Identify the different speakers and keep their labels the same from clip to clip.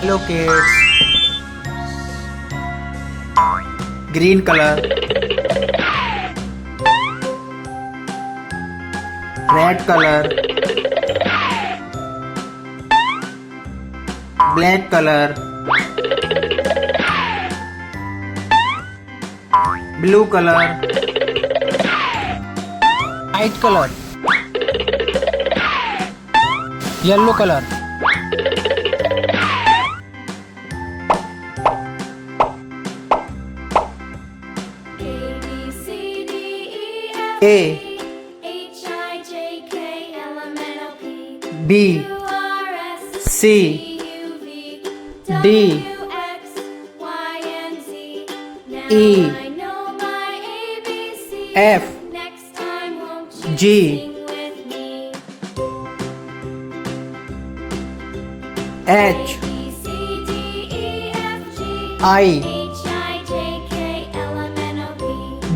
Speaker 1: Hello kids. Green color, red color, black color, blue color, white color, yellow color. A B C D E F G H I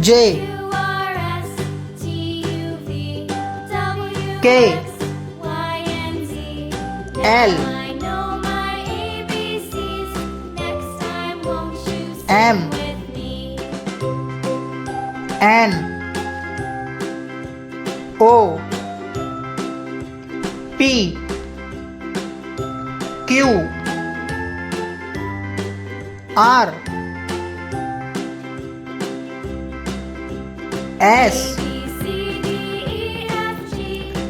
Speaker 1: J K L M N O P Q R S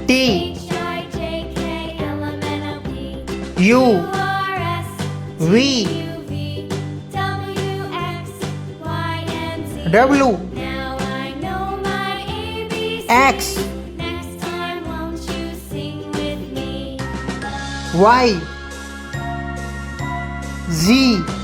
Speaker 1: T U V W X Y Z